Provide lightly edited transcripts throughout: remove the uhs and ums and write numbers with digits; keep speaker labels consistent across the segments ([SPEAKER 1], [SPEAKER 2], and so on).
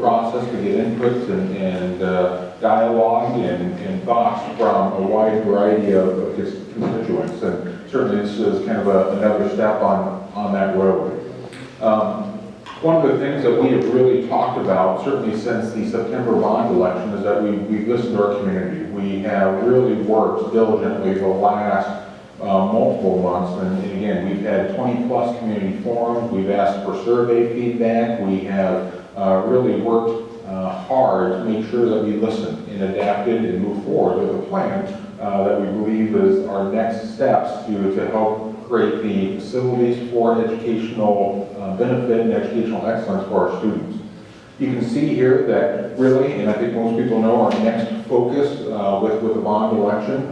[SPEAKER 1] process to get inputs and dialogue and thoughts from a wide variety of constituents. And certainly this is kind of another step on that road. One of the things that we have really talked about, certainly since the September bond election, is that we've listened to our community. We have really worked diligently the last multiple months, and again, we've had 20+ community forums, we've asked for survey feedback, we have really worked hard to make sure that we listen and adapted and move forward with a plan that we believe is our next steps to help create the facilities for educational benefit and educational excellence for our students. You can see here that really, and I think most people know, our next focus with the bond election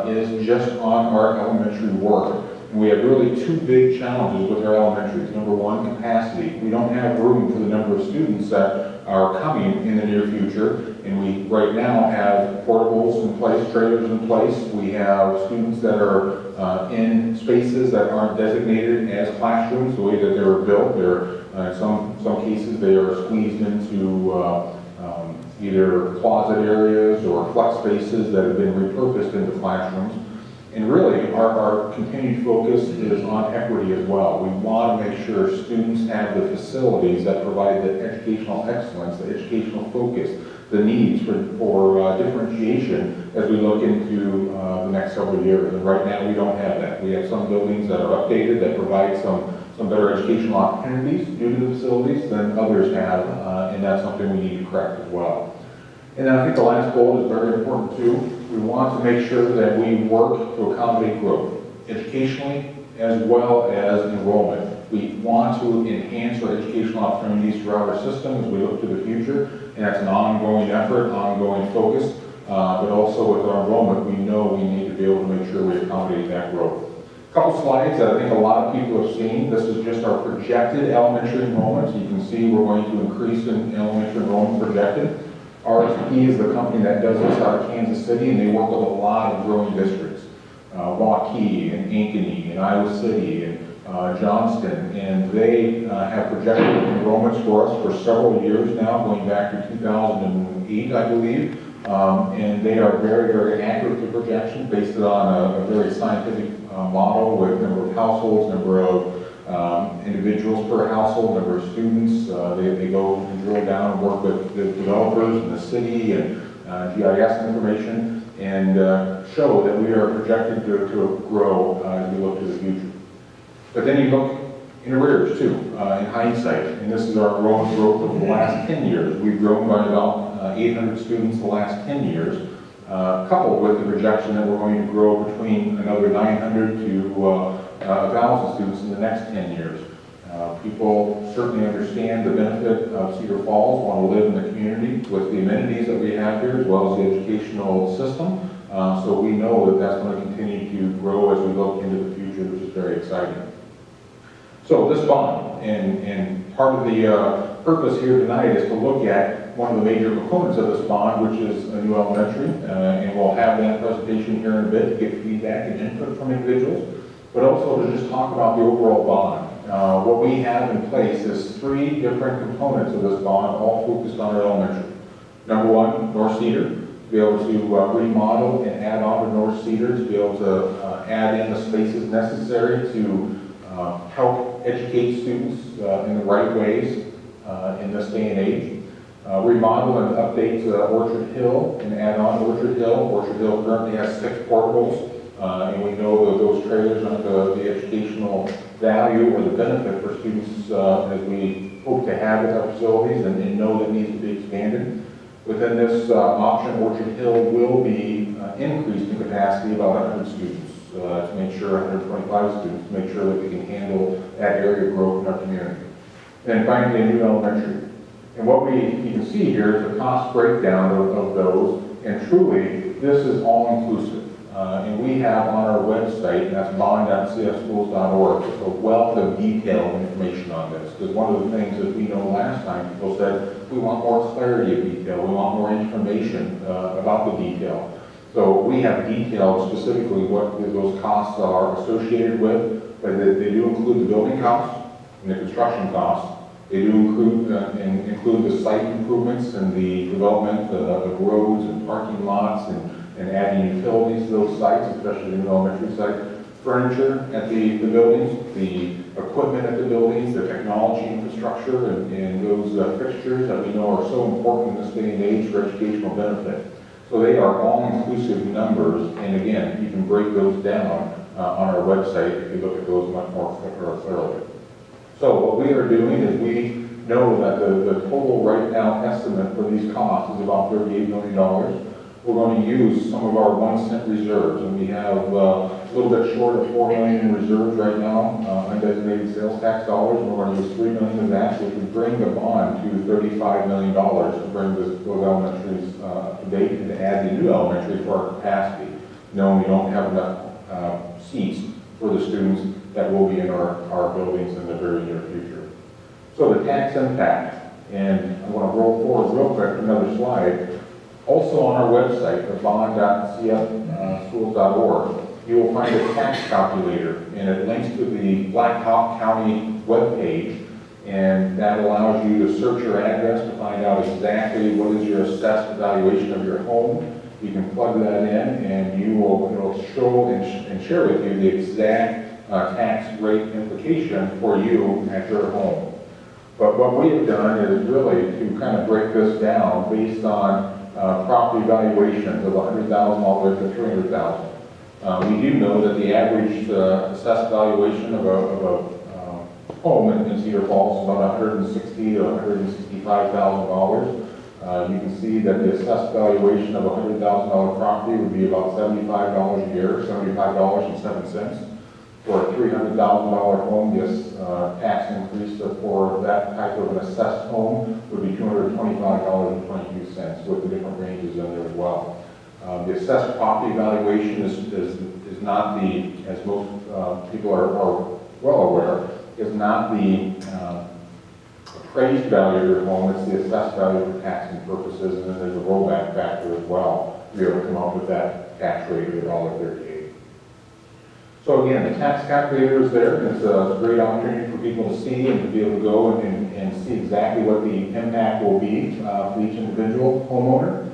[SPEAKER 1] is just on our elementary work. And we have really two big challenges with our elementaries. Number one, capacity. We don't have room for the number of students that are coming in the near future. And we right now have portables in place, trailers in place. We have students that are in spaces that aren't designated as classrooms the way that they were built. They're, in some cases they are squeezed into either closet areas or flex spaces that have been repurposed into classrooms. And really, our continued focus is on equity as well. We want to make sure students have the facilities that provide the educational excellence, the educational focus, the needs for differentiation as we look into the next several years. And right now, we don't have that. We have some buildings that are updated that provide some better educational opportunities due to the facilities than others have, and that's something we need to correct as well. And then I think the last goal is very important too. We want to make sure that we work to accommodate growth, educationally as well as enrollment. We want to enhance our educational opportunities throughout our system as we look to the future, and that's an ongoing effort, ongoing focus, but also with our enrollment, we know we need to be able to make sure we accommodate that growth. A couple slides that I think a lot of people have seen. This is just our projected elementary enrollment. So you can see we're going to increase in elementary enrollment projected. RSP is the company that does this out of Kansas City, and they work with a lot of growing districts. Waukee and Ankeny and Iowa City and Johnston, and they have projected enrollments for us for several years now, going back to 2008, I believe. And they are very, very accurate to projections based on a very scientific model with number of households, number of individuals per household, number of students. They go and drill down and work with the developers in the city and GIS information, and show that we are projected to grow as we look to the future. But then you look in arrears too, in hindsight, and this is our enrollment growth over the last 10 years. We've grown by about 800 students the last 10 years, coupled with the projection that we're going to grow between another 900 to 1,000 students in the next 10 years. People certainly understand the benefit of Cedar Falls, want to live in the community with the amenities that we have here, as well as the educational system. So we know that that's going to continue to grow as we look into the future, which is very exciting. So this bond, and part of the purpose here tonight is to look at one of the major components of this bond, which is a new elementary, and we'll have that presentation here in a bit to get feedback and input from individuals, but also to just talk about the overall bond. What we have in place is 3 different components of this bond, all focused on our elementary. Number one, North Cedar, to be able to remodel and add on to North Cedar, to be able to add in the spaces necessary to help educate students in the right ways in this day and age. Remodel and update Orchard Hill and add on to Orchard Hill. Orchard Hill currently has 6 portables, and we know that those trailers aren't the educational value or the benefit for students as we hope to have at our facilities and know that needs to be expanded. Within this option, Orchard Hill will be increased in capacity about 100 students. To make sure 125 students, to make sure that we can handle that area of growth in our community. And finally, a new elementary. And what you can see here is the cost breakdown of those, and truly, this is all-inclusive. And we have on our website, and that's bond.cfschools.org, just a wealth of detailed information on this. Because one of the things that we know last time, people said, we want more clarity of detail, we want more information about the detail. So we have detailed specifically what those costs are associated with, but they do include the building costs and the construction costs, They do include the site improvements and the development of roads and parking lots and adding utilities to those sites, especially in the elementary site. Furniture at the buildings, the equipment at the buildings, the technology infrastructure, and those fixtures that we know are so important in this day and age for educational benefit. So they are all-inclusive numbers, and again, you can break those down on our website if you look at those much more thoroughly. So what we are doing is we know that the total right now estimate for these costs is about $38 million. We're going to use some of our 1 cent reserves, and we have a little bit short of $4 million in reserves right now, undesignated sales tax dollars, and we're going to use $3 million of that, which would bring the bond to $35 million to bring those elementaries up to date and to add the new elementary to our capacity, knowing we don't have enough seats for the students that will be in our buildings in the very near future. So the tax impact, and I want to roll forward real quick to another slide. Also on our website, the bond.cfschools.org, you will find a tax calculator, and it links to the Blackhawk County webpage, and that allows you to search your address to find out exactly what is your assessed valuation of your home. You can plug that in, and it'll show and share with you the exact tax rate implication for you at your home. But what we have done is really to kind of break this down based on property valuations of $100,000 all the way to $300,000. We do know that the average assessed valuation of a home in Cedar Falls is about $160,000 to $165,000. You can see that the assessed valuation of a $100,000 property would be about $75 a year, $75.07. For a $300,000 home, this tax increase for that type of an assessed home would be $225.22, with the different ranges in there as well. The assessed property valuation is not the, as most people are well aware, is not the appraised value of your home, it's the assessed value for taxing purposes, and then there's a rollback factor as well to be able to come up with that tax rate of $1.38. So again, the tax calculator is there. It's a great opportunity for people to see and to be able to go and see exactly what the impact will be for each individual homeowner.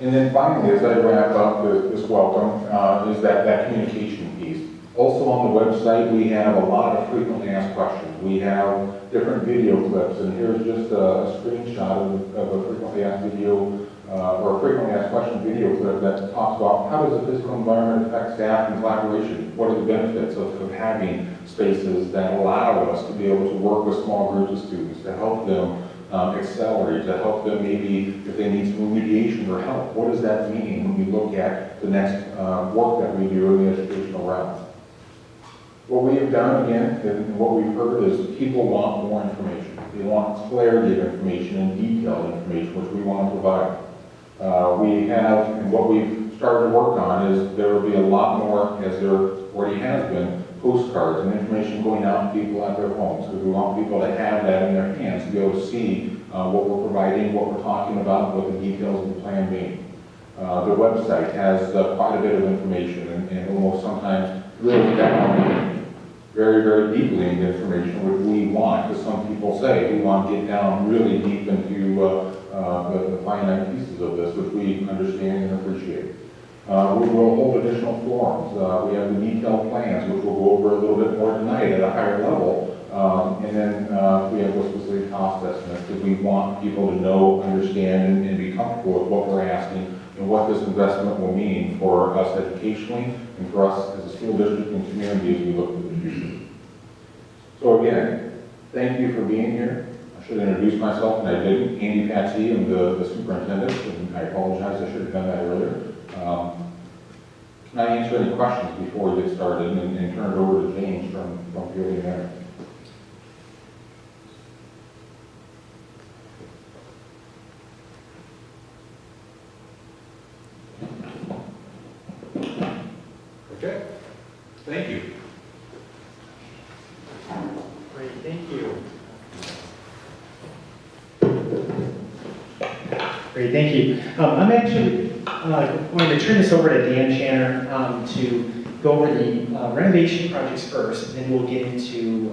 [SPEAKER 1] And then finally, as I wrap up this welcome, is that communication piece. Also on the website, we have a lot of frequently asked questions. We have different video clips, and here's just a screenshot of a frequently asked video or a frequently asked question video clip that talks about how does the physical environment affect staff and collaboration? What are the benefits of having spaces that allow us to be able to work with small groups of students, to help them accelerate, to help them maybe if they need some remediation or help? What does that mean when we look at the next work that we do in the educational realm? What we have done, again, and what we've heard is people want more information. They want clarity of information and detailed information, which we want to provide. We have, and what we've started to work on is there will be a lot more, as there already has been, postcards and information going out to people at their homes, because we want people to have that in their hands to be able to see what we're providing, what we're talking about, what the details of the plan mean. The website has quite a bit of information and almost sometimes drills down very, very deeply into information, which we want, because some people say we want to get down really deep into the finite pieces of this, which we understand and appreciate. We will hold additional forums. We have the detailed plans, which we'll go over a little bit more tonight at a higher level. And then we have those specific cost estimates, because we want people to know, understand, and be comfortable with what we're asking and what this investment will mean for us educationally and for us as a school district and community as we look to the future. So again, thank you for being here. I should introduce myself, and I didn't. Andy Patsy, I'm the superintendent, and I apologize, I should have done that earlier. Can I answer any questions before we get started and turn it over to James from Building there? Okay, thank you.
[SPEAKER 2] Great, thank you. Great, thank you. I'm actually going to turn this over to Dan Shanner to go over the renovation projects first, and then we'll get into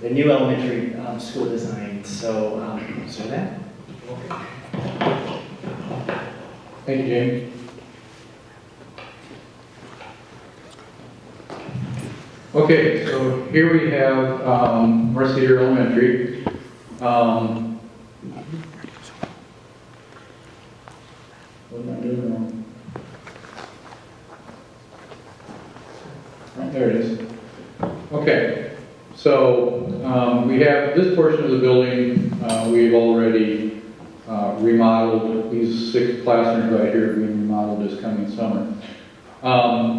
[SPEAKER 2] the new elementary school design. So, so that.
[SPEAKER 3] Thank you, James. Okay, so here we have North Cedar Elementary. What am I doing wrong? Oh, there it is. Okay, so we have this portion of the building. We've already remodeled. These 6 classrooms right here are being remodeled this coming summer.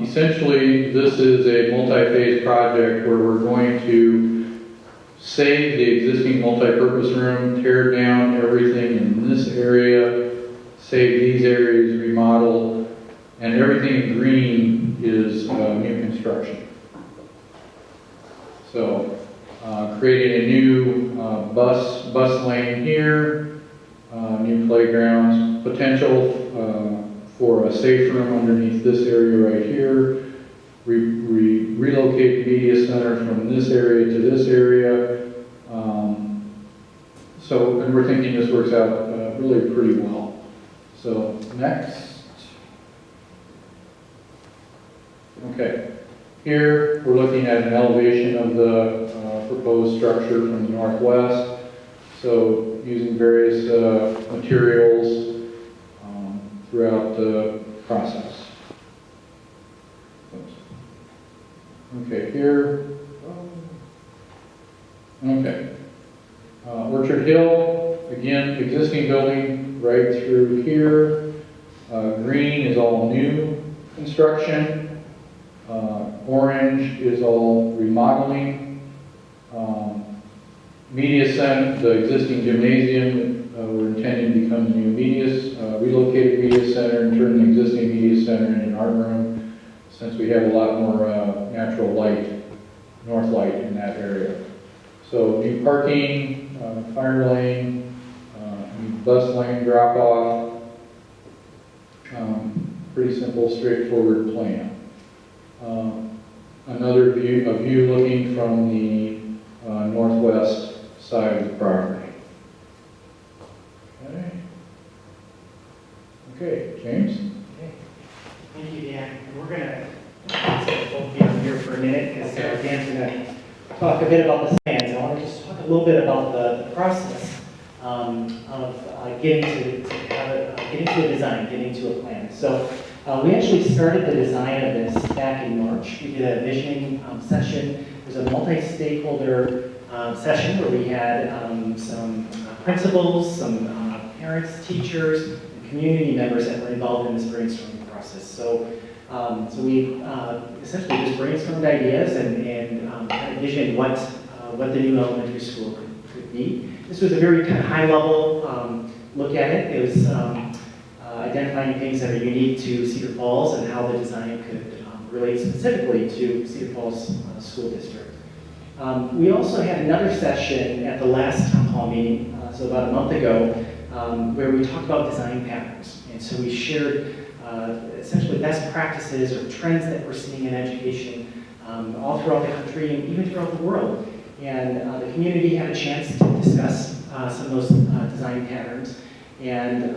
[SPEAKER 3] Essentially, this is a multi-phase project where we're going to save the existing multi-purpose room, tear down everything in this area, save these areas, remodel, and everything in green is new construction. So, creating a new bus lane here, new playgrounds, potential for a safe room underneath this area right here. Relocate the media center from this area to this area. And we're thinking this works out really pretty well. So next. Okay. Here we're looking at an elevation of the proposed structure from the northwest. So using various materials throughout the process. Oops. Okay, here. Okay. Orchard Hill, again, existing building right through here. Green is all new construction. Orange is all remodeling. Media Center, the existing gymnasium, we're intending to become the new relocated media center and turn the existing media center into an art room, since we have a lot more natural light, north light in that area. So new parking, fire lane, new bus lane drop off, pretty simple, straightforward plan. Another view, a view looking from the northwest side of the property. Okay. Okay, James?
[SPEAKER 2] Okay. Thank you, Dan. We're going to both be on here for a minute because Dan's going to talk a bit about the plans. I want to just talk a little bit about the process of getting to a design, getting to a plan. So we actually started the design of this back in March. We did a visioning session. It was a multi-stakeholder session where we had some principals, some parents, teachers, and community members that were involved in this brainstorming process. So, we essentially just brainstormed ideas and kind of envisioned what the new elementary school could be. This was a very kind of high-level look at it. It was identifying things that are unique to Cedar Falls and how the design could relate specifically to Cedar Falls School District. We also had another session at the last town hall meeting, so about a month ago, where we talked about design patterns. And so we shared essentially best practices or trends that we're seeing in education all throughout the country and even throughout the world. And the community had a chance to discuss some of those design patterns. And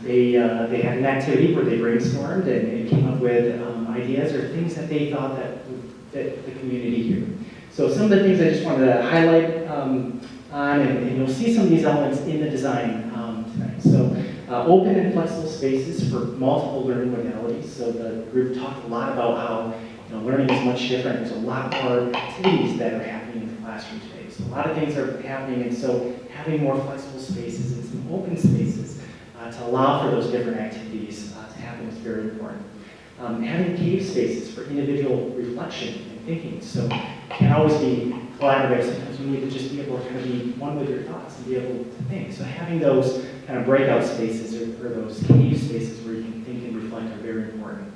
[SPEAKER 2] they had an activity where they brainstormed and came up with ideas or things that they thought that would fit the community here. So some of the things I just wanted to highlight on, and you'll see some of these elements in the design tonight. So open and flexible spaces for multiple learning modalities. So the group talked a lot about how learning is much different. There's a lot more activities that are happening in the classroom today. So a lot of things are happening, and so having more flexible spaces and some open spaces to allow for those different activities to happen is very important. Having cave spaces for individual reflection and thinking. So it can't always be collaborative. Sometimes you need to just be able to kind of be one with your thoughts and be able to think. So having those kind of breakout spaces or those cave spaces where you can think and reflect are very important.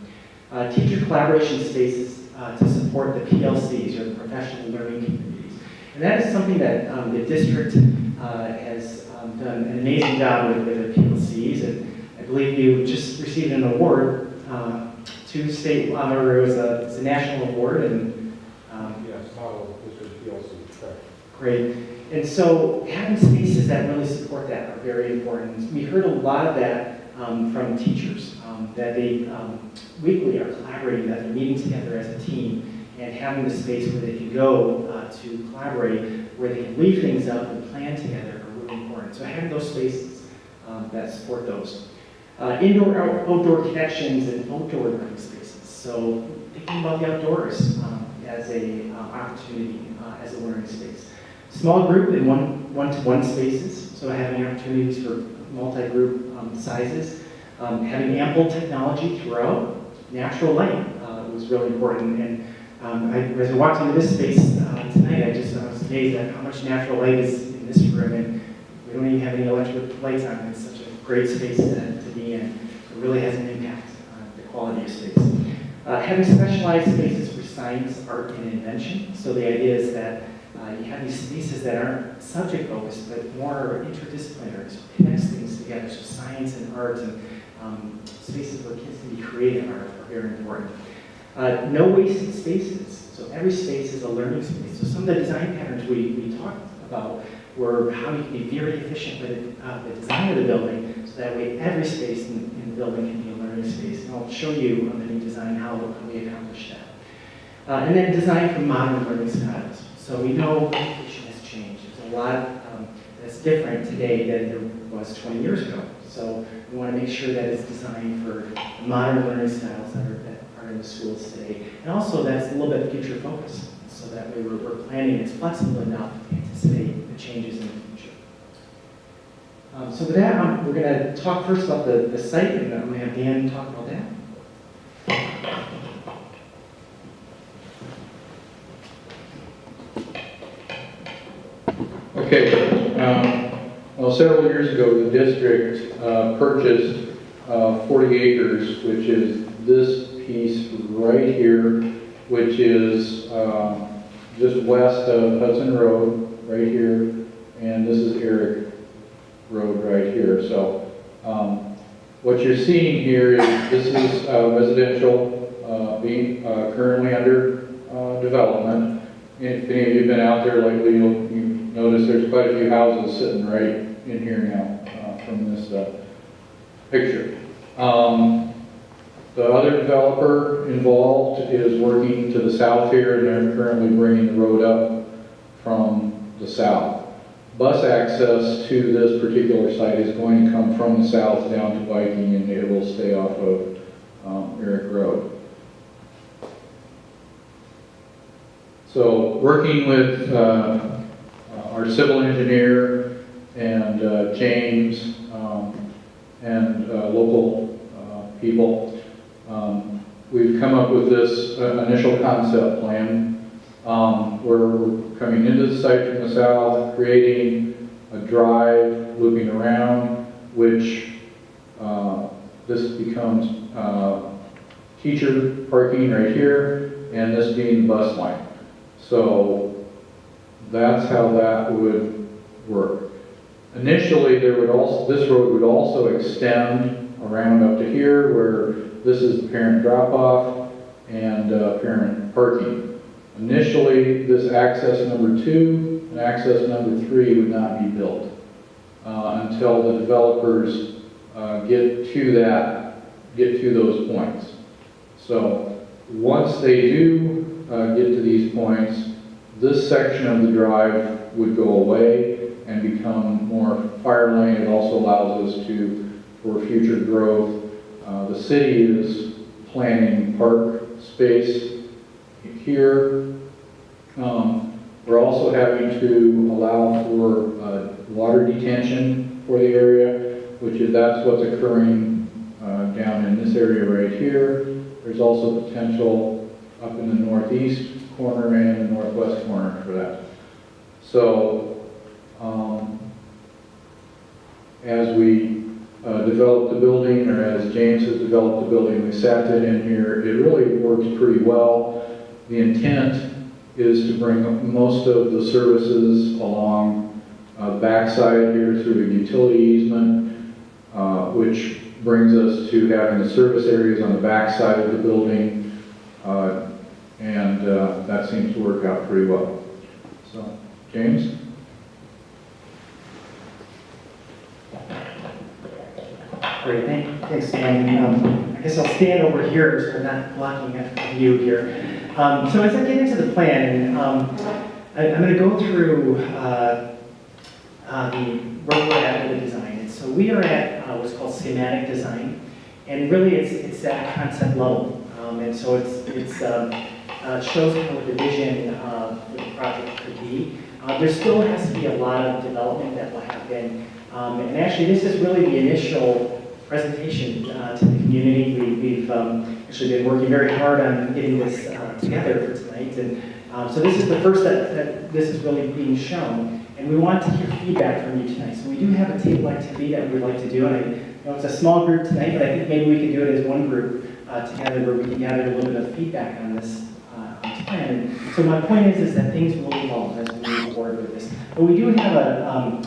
[SPEAKER 2] Teacher collaboration spaces to support the PLCs or the professional learning communities. And that is something that the district has done an amazing job with the PLCs. And I believe you just received an award to state, or it was a national award. And
[SPEAKER 4] yes, model district PLC, correct.
[SPEAKER 2] Great. And so having spaces that really support that are very important. We heard a lot of that from teachers, that they weekly are collaborating, that they're meeting together as a team and having the space where they can go to collaborate, where they can leave things up and plan together are really important. So having those spaces that support those. Indoor-outdoor connections and outdoor learning spaces. So thinking about the outdoors as a opportunity, as a learning space. Small group and one-to-one spaces, so having opportunities for multi-group sizes. Having ample technology throughout. Natural light was really important. And as I walked into this space tonight, I was amazed at how much natural light is in this room. And we don't even have any electric lights on. It's such a great space to be in. It really has an impact on the quality of space. Having specialized spaces for science, art, and invention. So the idea is that you have these spaces that aren't subject focused, but more interdisciplinary, so it connects things together. So science and art and spaces where kids can be creative are very important. No wasted spaces. So every space is a learning space. So some of the design patterns we talked about were how you can be very efficient with the design of the building, so that way every space in the building can be a learning space. And I'll show you on the new design how we accomplish that. And then design for modern learning styles. So we know education has changed. There's a lot that's different today than there was 20 years ago. So we want to make sure that it's designed for modern learning styles that are in the schools today. And also that's a little bit future focused, so that way we're planning it's flexible enough to anticipate the changes in the future. So with that, we're going to talk first about the site, and I'm going to have Dan talk about that.
[SPEAKER 3] Okay, well, several years ago, the district purchased 40 acres, which is this piece right here, which is just west of Hudson Road, right here, and this is Eric Road right here. So what you're seeing here is this is residential being currently under development. If any of you have been out there lately, you'll notice there's quite a few houses sitting right in here now from this picture. The other developer involved is working to the south here, and they're currently bringing the road up from the south. Bus access to this particular site is going to come from the south down to Viking, and it will stay off of Eric Road. So working with our civil engineer and James and local people, we've come up with this initial concept plan where we're coming into the site from the south, creating a drive, looping around, which this becomes teacher parking right here, and this being the bus line. So that's how that would work. Initially, this road would also extend around up to here, where this is the parent drop-off and parent parking. Initially, this access number 2 and access number 3 would not be built until the developers get to those points. So once they do get to these points, this section of the drive would go away and become more fire lane. It also allows us for future growth. The city is planning park space here. We're also having to allow for water detention for the area, that's what's occurring down in this area right here. There's also potential up in the northeast corner and the northwest corner for that. So as we developed the building, or as James has developed the building, we sat that in here. It really works pretty well. The intent is to bring most of the services along the backside here through a utility easement, which brings us to having the service areas on the backside of the building, and that seems to work out pretty well. So James?
[SPEAKER 2] Great, thanks, Dan. I guess I'll stand over here so I'm not blocking a view here. So as I get into the plan, I'm going to go through where we're at with the design. And so we are at what's called Schematic Design, and really it's at concept level. And so it shows kind of what the vision of what the project could be. There still has to be a lot of development that will happen. And actually, this is really the initial presentation to the community. We've actually been working very hard on getting this together for tonight. And so this is the first that this is really being shown. And we want to hear feedback from you tonight. So we do have a table activity that we'd like to do. And I know it's a small group tonight, but I think maybe we could do it as one group together where we can gather a little bit of feedback on this plan. And so my point is that things will evolve as we move forward with this. But we do have a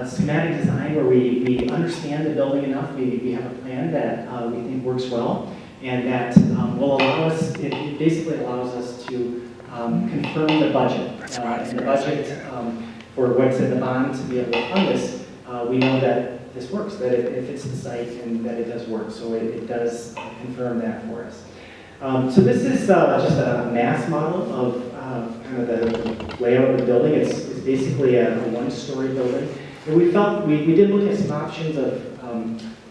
[SPEAKER 2] schematic design where we understand the building enough. We have a plan that we think works well, and that will allow us, it basically allows us to confirm the budget. And the budget for what's in the bond to be able to fund this, we know that this works, that it fits the site and that it does work. So it does confirm that for us. So this is just a mass model of kind of the layout of the building. It's basically a one-story building. And we felt, we did look at some options of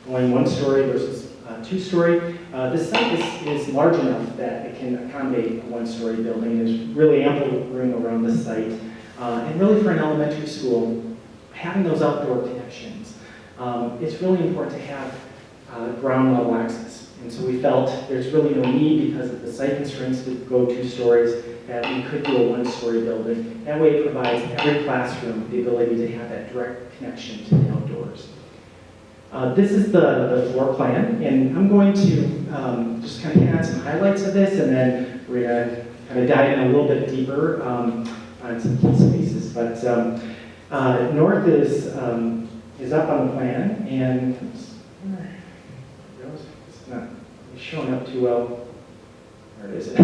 [SPEAKER 2] going one-story versus two-story. This site is large enough that it can accommodate a one-story building. There's really ample room around the site. And really for an elementary school, having those outdoor connections, it's really important to have ground level access. And so we felt there's really no need because of the site constraints to go 2 stories, that we could do a one-story building. That way it provides every classroom the ability to have that direct connection to the outdoors. This is the floor plan, and I'm going to just kind of hit on some highlights of this, and then we're going to kind of dive in a little bit deeper on some key spaces. But north is up on the plan, and it's not showing up too well. Where is it?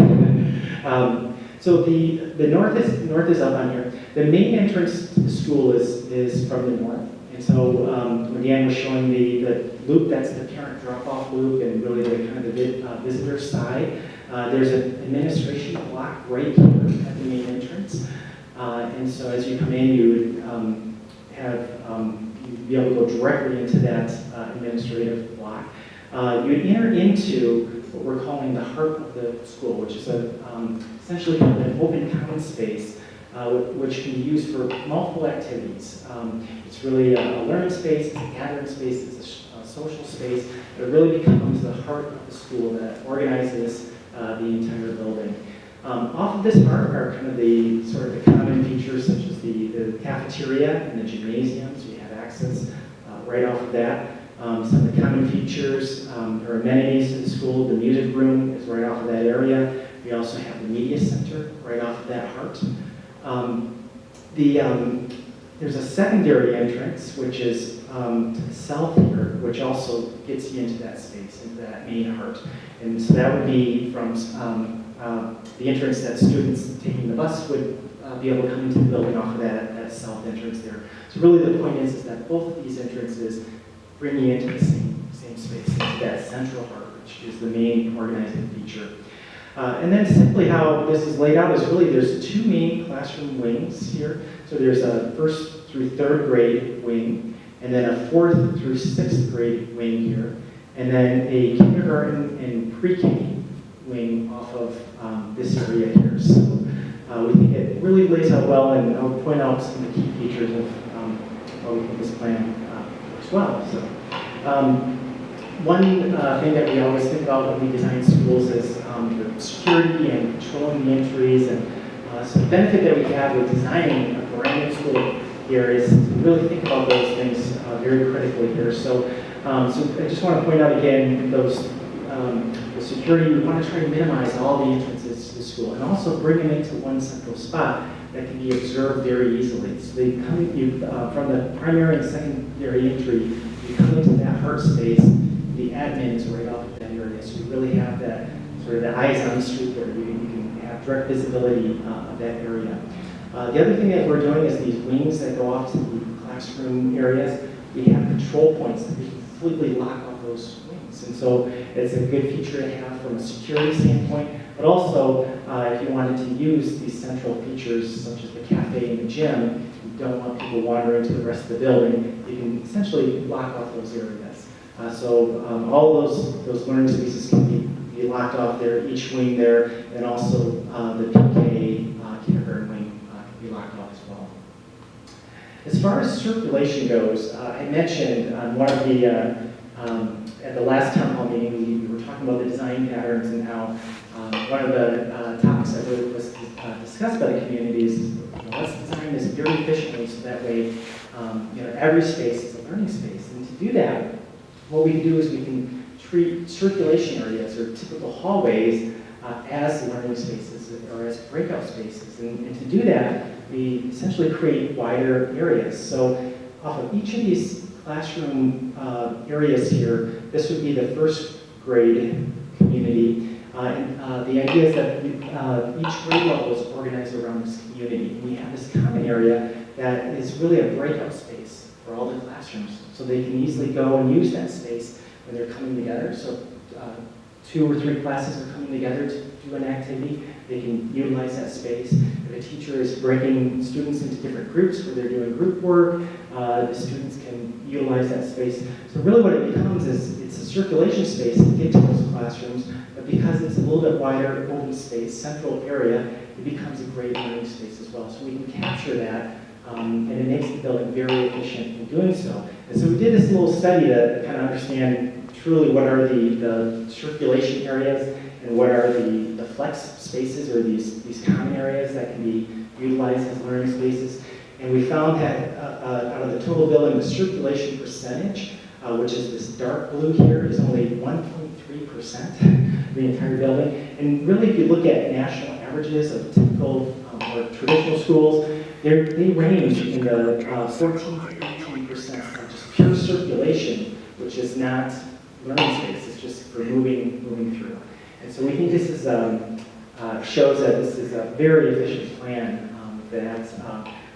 [SPEAKER 2] So the north is up on here. The main entrance to the school is from the north. And so again, we're showing the loop, that's the parent drop-off loop, and really the kind of the visitor side. There's an administration block right here at the main entrance. And so as you come in, you would you'd be able to go directly into that administrative block. You would enter into what we're calling the heart of the school, which is essentially kind of an open common space, which can be used for multiple activities. It's really a learning space, it's a gathering space, it's a social space. It really becomes the heart of the school that organizes the entire building. Off of this heart are kind of the sort of the common features, such as the cafeteria and the gymnasium, so you have access right off of that. Some of the common features or amenities to the school. The music room is right off of that area. We also have the media center right off of that heart. There's a secondary entrance, which is to the south here, which also gets you into that space, into that main heart. And so that would be from the entrance that students taking the bus would be able to come into the building off of that south entrance there. So really the point is that both of these entrances bring you into the same space, into that central heart, which is the main organizing feature. And then simply how this is laid out is really there's 2 main classroom wings here. So there's a 1st through 3rd grade wing, and then a 4th through 6th grade wing here, and then a kindergarten and pre-K wing off of this area here. So we think it really lays out well, and I'll point out some of the key features of how we think this plan works well. So one thing that we always think about when we design schools is the security and controlling the entries. And so the benefit that we have with designing a brand new school here is to really think about those things very critically here. So I just want to point out again those the security. We want to try to minimize all the entrances to the school and also bring them into one central spot that can be observed very easily. So they come from the primary and secondary entry. You come into that heart space. The admin is right off of that area, so you really have that sort of the eyes on the street there. You can have direct visibility of that area. The other thing that we're doing is these wings that go off to the classroom areas. We have control points that we can completely lock off those wings. And so it's a good feature to have from a security standpoint, but also if you wanted to use these central features such as the cafe and the gym, you don't want people wandering to the rest of the building, you can essentially lock off those areas. So all those learning spaces can be locked off there, each wing there, and also the PK kindergarten wing can be locked off as well. As far as circulation goes, I mentioned on one of the, at the last town hall meeting, we were talking about the design patterns and how one of the topics that was discussed by the community is, let's design this very efficiently so that way, every space is a learning space. And to do that, what we can do is we can treat circulation areas or typical hallways as learning spaces or as breakout spaces. And to do that, we essentially create wider areas. So off of each of these classroom areas here, this would be the first grade community. The idea is that each grade level is organized around this community. We have this common area that is really a breakout space for all the classrooms. So they can easily go and use that space when they're coming together. So 2 or 3 classes are coming together to do an activity. They can utilize that space. If a teacher is breaking students into different groups where they're doing group work, the students can utilize that space. So really what it becomes is it's a circulation space to get to those classrooms, but because it's a little bit wider, open space, central area, it becomes a great learning space as well. So we can capture that, and it makes the building very efficient in doing so. And so we did this little study to kind of understand truly what are the circulation areas and what are the flex spaces or these common areas that can be utilized as learning spaces. And we found that out of the total building, the circulation percentage, which is this dark blue here, is only 1.3% of the entire building. And really, if you look at national averages of typical or traditional schools, they range in the 14 to 18% of just pure circulation, which is not learning space, it's just for moving through. And so we think this is shows that this is a very efficient plan that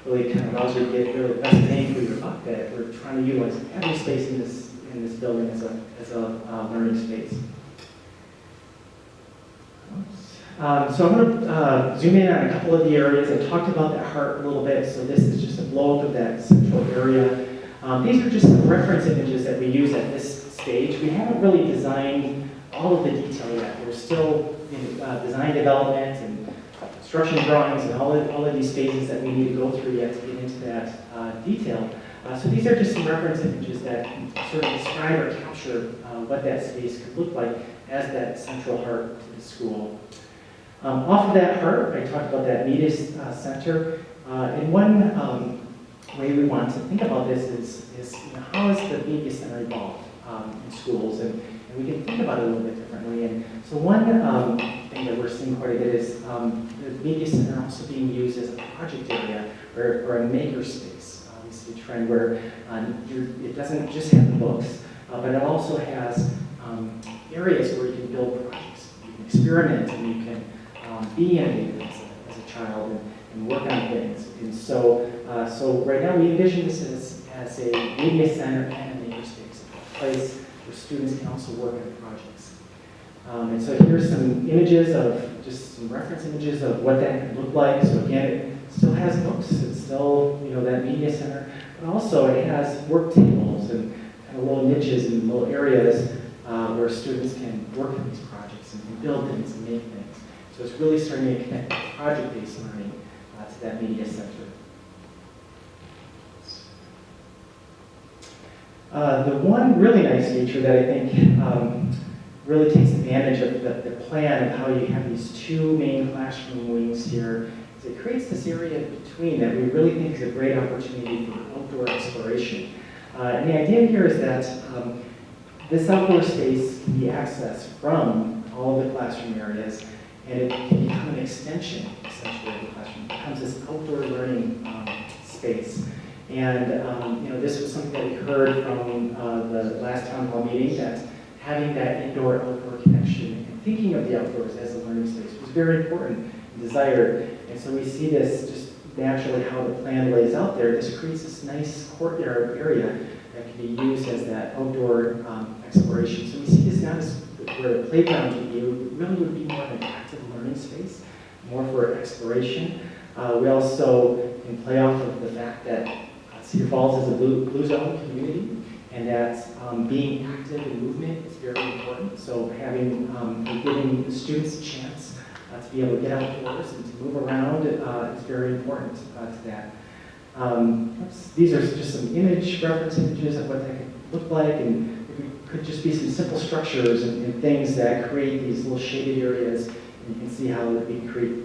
[SPEAKER 2] really kind of allows you to get really the best bang for your buck, that we're trying to utilize every space in this building as a learning space. So I'm going to zoom in on a couple of the areas. I talked about that heart a little bit, so this is just a blow-up of that central area. These are just some reference images that we use at this stage. We haven't really designed all of the detail yet. We're still in design development and construction drawings and all of these phases that we need to go through yet to get into that detail. So these are just some reference images that sort of describe or capture what that space could look like as that central heart to the school. Off of that heart, I talked about that media center. And one way we want to think about this is how has the media center evolved in schools? And we can think about it a little bit differently. And so one thing that we're seeing quite a bit is the media center also being used as a project area or a maker space. We see a trend where it doesn't just have the books, but it also has areas where you can build projects. You can experiment and you can be innovative as a child and work on things. And so right now we envision this as a media center and a maker space, a place where students can also work on projects. And so here's some images of, just some reference images of what that can look like. So again, it still has books, it's still, that media center, but also it has work tables and kind of little niches and little areas where students can work on these projects and can build things and make things. So it's really starting to connect project-based learning to that media center. The one really nice feature that I think really takes advantage of the plan of how you have these 2 main classroom wings here is it creates this area between that we really think is a great opportunity for outdoor exploration. And the idea here is that this outdoor space can be accessed from all of the classroom areas, and it can become an extension, essentially, of the classroom. It becomes this outdoor learning space. And this was something that we heard from the last town hall meeting, that having that indoor-outdoor connection and thinking of the outdoors as a learning space was very important and desired. And so we see this just naturally how the plan lays out there, this creates this nice courtyard area that can be used as that outdoor exploration. So we see this not as where the playground would be, it really would be more of an active learning space, more for exploration. We also can play off of the fact that Cedar Falls is a blue zone community, and that being active in movement is very important. So having, giving the students a chance to be able to get outdoors and to move around is very important to that. These are just some reference images of what that could look like, and it could just be some simple structures and things that create these little shaded areas. And you can see how we can create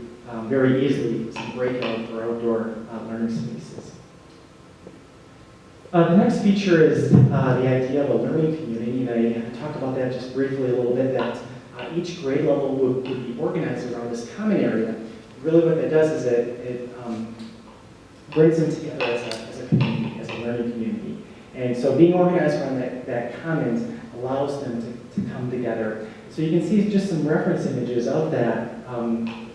[SPEAKER 2] very easily some breakout for outdoor learning spaces. The next feature is the idea of a learning community, and I talked about that just briefly a little bit, that each grade level would be organized around this common area. Really what that does is it brings them together as a community, as a learning community. And so being organized around that commons allows them to come together. So you can see just some reference images of that,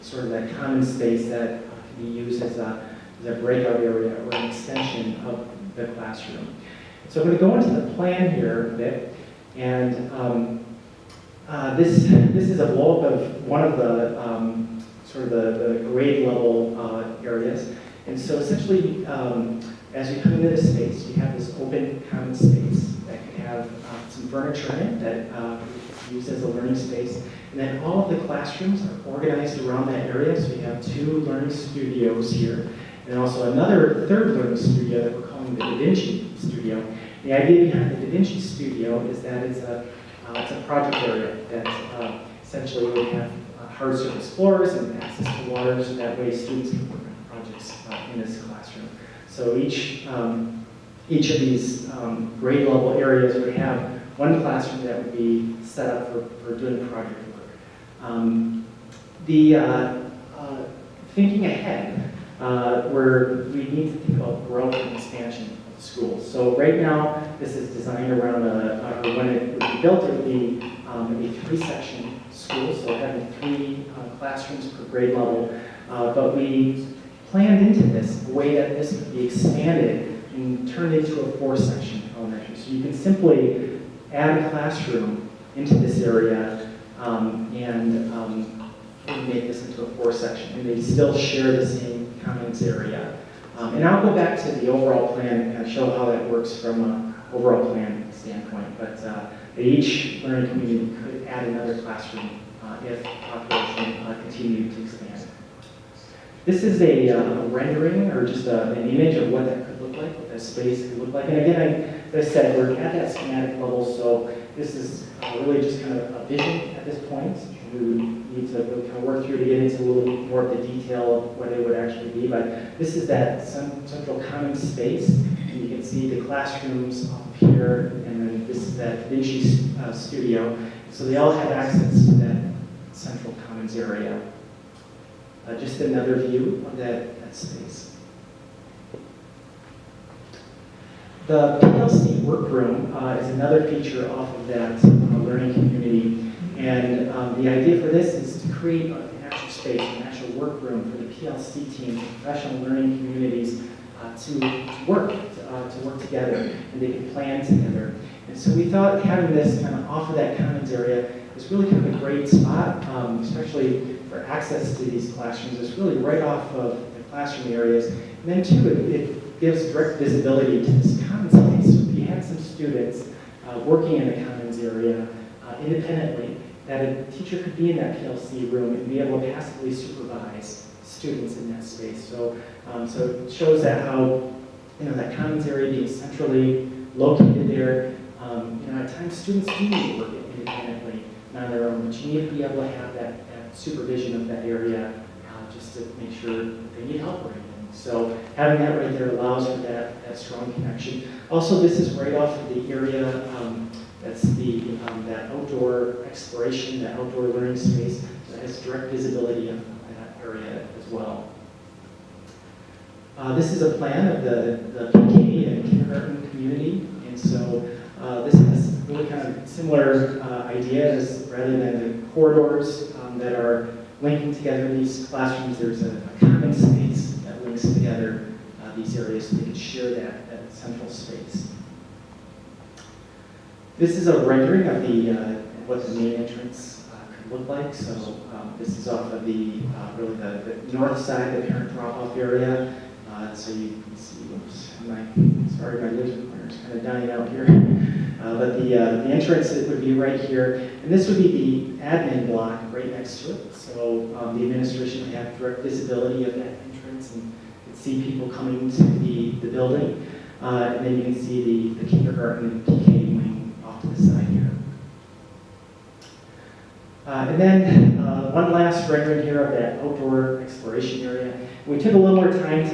[SPEAKER 2] sort of that common space that can be used as a breakout area or an extension of the classroom. So I'm going to go into the plan here a bit, and this is a blow-up of one of the sort of the grade level areas. And so essentially, as you come into this space, you have this open common space that can have some furniture in it that is used as a learning space. And then all of the classrooms are organized around that area. So you have 2 learning studios here, and also another third learning studio that we're calling the Da Vinci Studio. The idea behind the Da Vinci Studio is that it's a project area that essentially would have hard surface floors and access to water, so that way students can work on projects in this classroom. So each of these grade level areas would have one classroom that would be set up for doing project work. Thinking ahead, where we need to think about growth and expansion of the schools. So right now, this is designed around or when it would be built, it would be a 3-section school, so having 3 classrooms per grade level. But we planned into this a way that this could be expanded and turned into a 4-section elementary. So you can simply add a classroom into this area and make this into a 4-section, and they still share the same commons area. And I'll go back to the overall plan and show how that works from an overall plan standpoint. But each learning community could add another classroom if population continued to expand. This is a rendering or just an image of what that could look like, what that space could look like. And again, as I said, we're at that schematic level, so this is really just kind of a vision at this point. We need to really kind of work through to get into a little bit more of the detail of what it would actually be. But this is that central common space, and you can see the classrooms up here, and then this is that Da Vinci studio. So they all have access to that central commons area. Just another view of that space. The PLC Workroom is another feature off of that learning community. And the idea for this is to create an actual space, an actual workroom for the PLC team, professional learning communities, to work together, and they can plan together. And so we thought having this kind of off of that commons area is really kind of a great spot, especially for access to these classrooms. It's really right off of the classroom areas. And then too, it gives direct visibility to this commons space. So if you had some students working in the commons area independently, that a teacher could be in that PLC room and be able to passively supervise students in that space. So, so it shows that how, that commons area being centrally located there, at times students do need to work independently, not on their own, but you need to be able to have that supervision of that area just to make sure that they need help or anything. So having that right there allows for that strong connection. Also, this is right off of the area that's that outdoor exploration, that outdoor learning space that has direct visibility of that area as well. This is a plan of the PK and kindergarten community, and so this has really kind of similar ideas. Rather than the corridors that are linking together these classrooms, there's a common space that links brings together these areas so they can share that central space. This is a rendering of what the main entrance could look like. So this is off of the really the north side, the parent drop-off area. So you can see, oops, sorry, my laser pointer is kind of dying out here. But the entrance, it would be right here. And this would be the admin block right next to it. So the administration would have direct visibility of that entrance and could see people coming to the building. And then you can see the kindergarten and PK wing off to the side here. And then one last rendering here of that outdoor exploration area. We took a little more time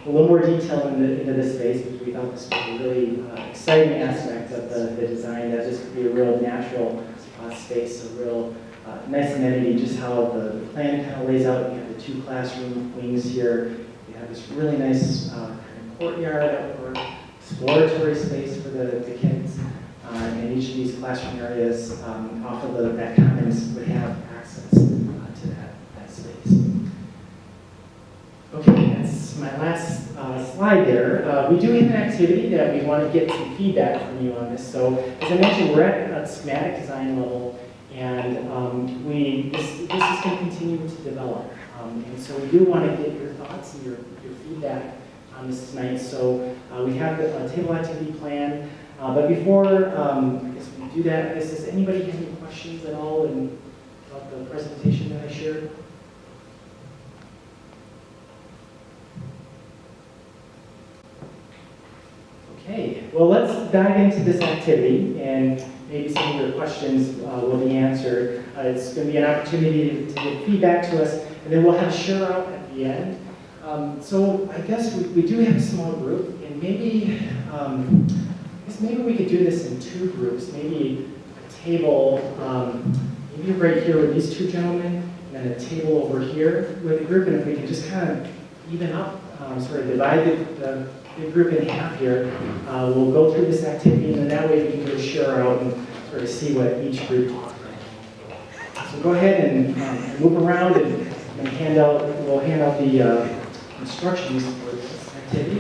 [SPEAKER 2] a little more detail into this space because we thought this was a really exciting aspect of the design, that this could be a real natural space, a real nice amenity, just how the plan kind of lays out. You have the 2 classroom wings here. You have this really nice kind of courtyard, outdoor exploratory space for the kids. And each of these classroom areas off of that commons would have access to that space. Okay, that's my last slide there. We do have an activity that we want to get some feedback from you on this. So, as I mentioned, we're at a schematic design level, and this is going to continue to develop. And so we do want to get your thoughts and your feedback on this tonight. So we have a table activity plan. But before I guess we do that, does anybody have any questions at all about the presentation that I shared? Okay, well, let's dive into this activity, and maybe some of your questions will be answered. It's going to be an opportunity to give feedback to us, and then we'll have a share out at the end. So I guess we do have a small group, and maybe we could do this in 2 groups. Maybe a table, maybe right here with these 2 gentlemen, and then a table over here with a group, and if we can just kind of even up, sort of divide the group in half here, we'll go through this activity, and then that way we can just share out and sort of see what each group does. So go ahead and move around and we'll hand out the instructions for this activity.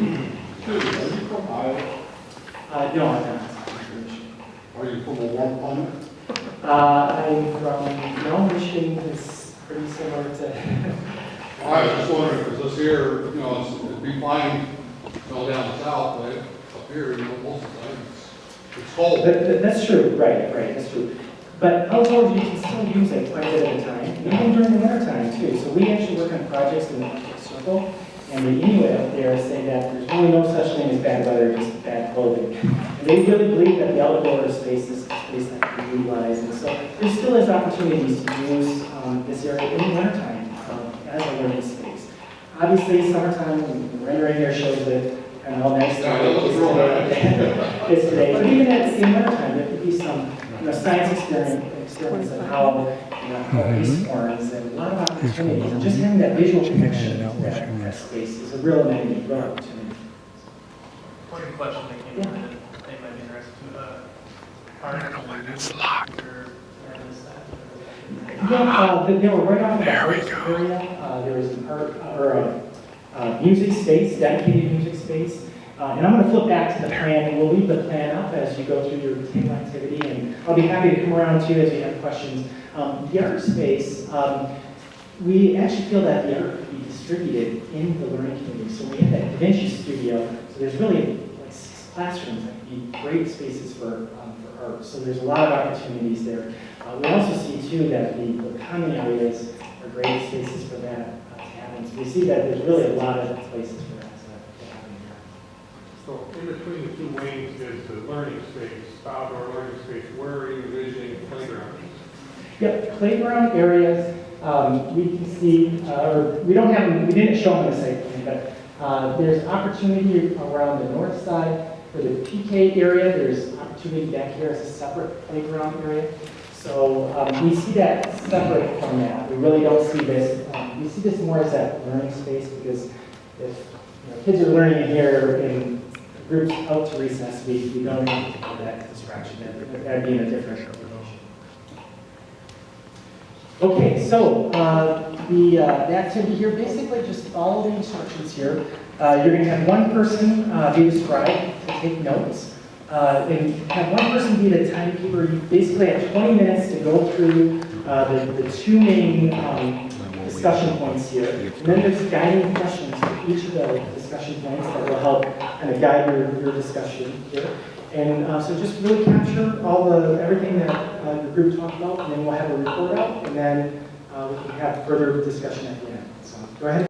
[SPEAKER 2] No, I'm not.
[SPEAKER 4] Are you from a warm climate?
[SPEAKER 2] I'm from, Michigan is pretty similar to.
[SPEAKER 4] I was just wondering, because this here, it'd be fine, down south, but up here, most of the time, it's cold.
[SPEAKER 2] That's true, right, that's true. But outdoors, you can still use it quite a bit of the time, even during the winter time too. So we actually work on projects in the Arctic Circle, and the Inuit up there say that there's really no such thing as bad weather, just bad clothing. And they really believe that the outdoor space is a space that can be utilized. And so there still is opportunities to use this area in the wintertime as a learning space. Obviously, summertime, the rendering here shows it and all nice stuff. It's today. But even in wintertime, there could be some science experiments of how ice forms and a lot of opportunities. And just having that visual connection to that space is a real amenity, real opportunity.
[SPEAKER 5] One question that came in that they might be interested in. It's locked.
[SPEAKER 2] Yeah, they were right off of the first area. There was an art or a music space, dedicated music space. And I'm going to flip back to the plan, and we'll leave the plan up as you go through your table activity. And I'll be happy to come around too as you have questions. The art space, we actually feel that the art could be distributed in the learning community. So we have that Da Vinci studio. So there's really like 6 classrooms that could be great spaces for art. So there's a lot of opportunities there. We also see too that the common areas are great spaces for that to happen. So we see that there's really a lot of places for that to happen here.
[SPEAKER 6] So in between the 2 wings is the learning space, outdoor learning space. Where are you envisioning playground?
[SPEAKER 2] Yep, playground areas. We can see, or we didn't show them in the site plan, but there's opportunity around the north side for the PK area. There's opportunity back here as a separate playground area. So we see that separate from that. We really don't see this. We see this more as that learning space because if kids are learning in here in groups out to recess, we don't have that distraction. That'd be in a different location. Okay, so the activity here, basically just follow the instructions here. You're going to have one person be the scribe to take notes, and have one person be the timekeeper. You basically have 20 minutes to go through the two main discussion points here. And then there's guiding questions for each of the discussion points that will help kind of guide your discussion here. And so just really capture everything that your group talked about, and then we'll have a report out, and then we can have further discussion at the end. So go ahead.